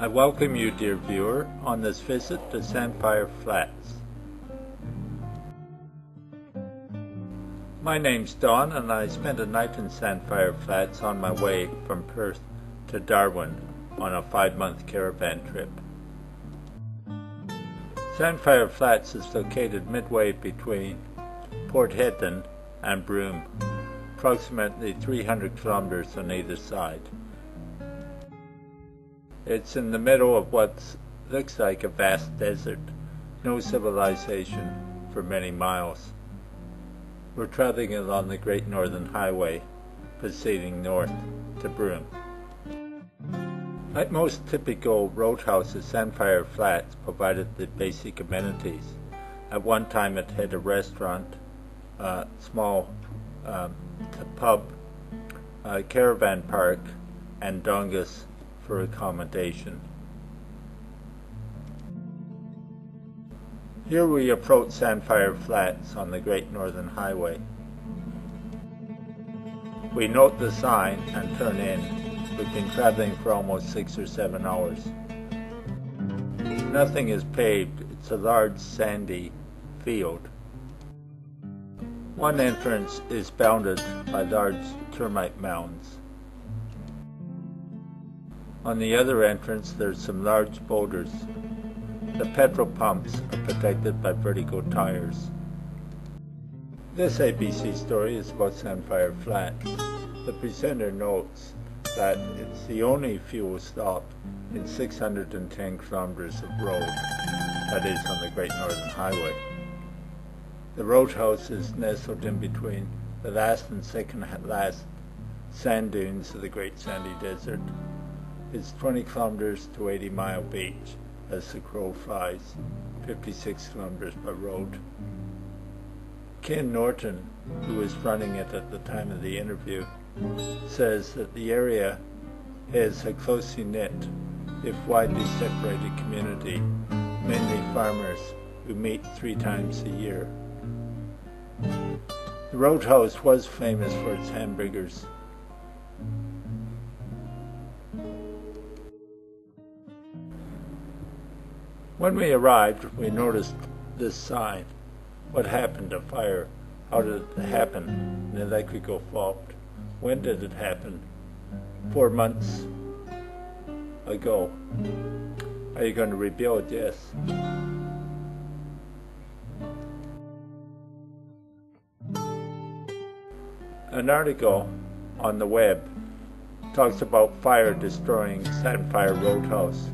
I welcome you, dear viewer, on this visit to Sandfire Flats. My name's Don, and I spent a night in Sandfire Flats on my way from Perth to Darwin on a 5-month caravan trip. Sandfire Flats is located midway between Port Hedland and Broome, approximately 300 kilometers on either side. It's in the middle of what looks like a vast desert, no civilization for many miles. We're traveling along the Great Northern Highway, proceeding north to Broome. Like most typical roadhouses, Sandfire Flats provided the basic amenities. At one time it had a restaurant, a small pub, a caravan park, and dongas for accommodation. Here we approach Sandfire Flats on the Great Northern Highway. We note the sign and turn in. We've been traveling for almost 6 or 7 hours. Nothing is paved. It's a large sandy field. One entrance is bounded by large termite mounds. On the other entrance there's some large boulders. The petrol pumps are protected by vertical tires. This ABC story is about Sandfire Flats. The presenter notes that it's the only fuel stop in 610 kilometers of road, that is on the Great Northern Highway. The roadhouse is nestled in between the last and second last sand dunes of the Great Sandy Desert. It's 20 kilometers to 80 Mile Beach as the crow flies, 56 kilometers by road. Ken Norton, who was running it at the time of the interview, says that the area is a closely knit, if widely separated community, mainly farmers who meet 3 times a year. The roadhouse was famous for its hamburgers. When we arrived, we noticed this sign. What happened? A fire. How did it happen? An electrical fault. When did it happen? 4 months ago. Are you going to rebuild? Yes. An article on the web talks about fire destroying Sandfire Roadhouse.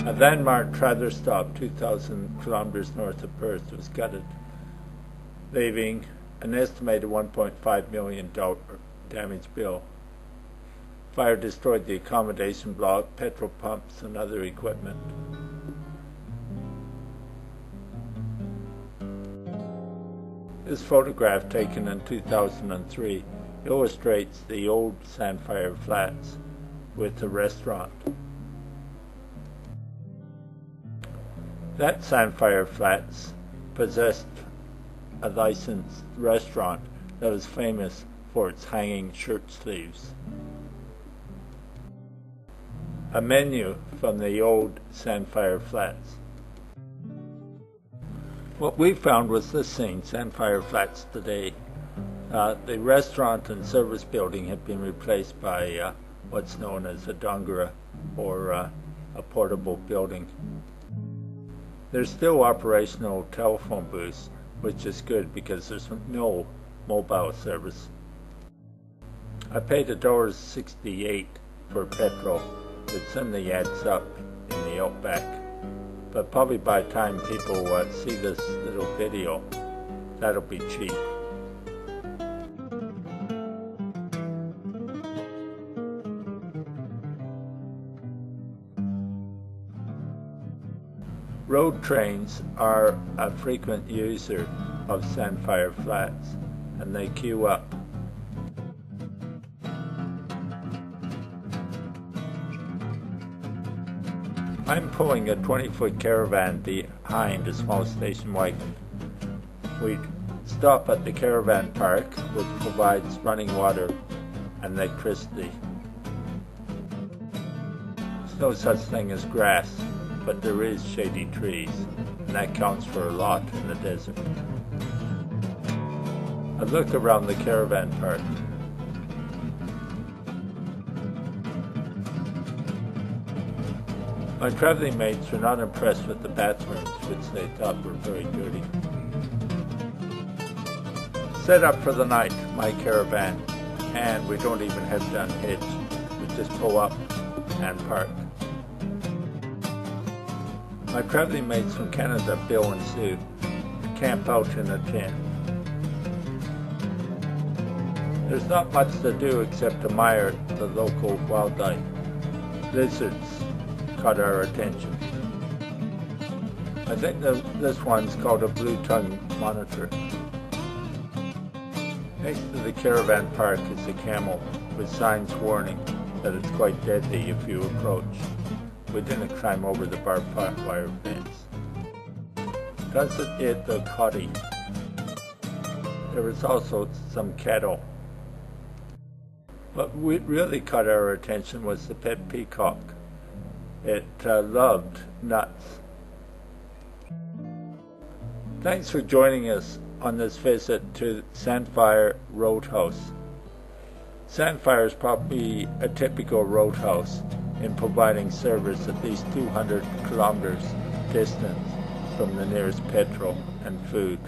A landmark trailer stop 2,000 kilometers north of Perth was gutted, leaving an estimated $1.5 million damage bill. Fire destroyed the accommodation block, petrol pumps, and other equipment. This photograph, taken in 2003, illustrates the old Sandfire Flats with the restaurant. That Sandfire Flats possessed a licensed restaurant that was famous for its hanging shirt sleeves. A menu from the old Sandfire Flats. What we found was this scene, Sandfire Flats today. The restaurant and service building had been replaced by what's known as a dongara, or a portable building. There's still operational telephone booths, which is good because there's no mobile service. I paid $1.68 for petrol. It suddenly adds up in the outback. But probably by the time people see this little video, that'll be cheap. Road trains are a frequent user of Sandfire Flats, and they queue up. I'm pulling a 20-foot caravan behind a small station wagon. We stop at the caravan park, which provides running water and electricity. no such thing as grass, but there is shady trees, and that counts for a lot in the desert. A look around the caravan park. My traveling mates were not impressed with the bathrooms, which they thought were very dirty. Set up for the night, my caravan, and we don't even have it unhitched. We just pull up and park. My traveling mates from Canada, Bill and Sue, camp out in a tent. There's not much to do except admire the local wildlife. Lizards caught our attention. I think this one's called a blue-tongued monitor. Next to the caravan park is a camel with signs warning that it's quite deadly if you approach. We didn't climb over the barbed wire fence. Doesn't it look haughty? There was also some cattle. What really caught our attention was the pet peacock. It loved nuts. Thanks for joining us on this visit to Sandfire Roadhouse. Sandfire is probably a typical roadhouse in providing service at least 200 kilometers distance from the nearest petrol and food.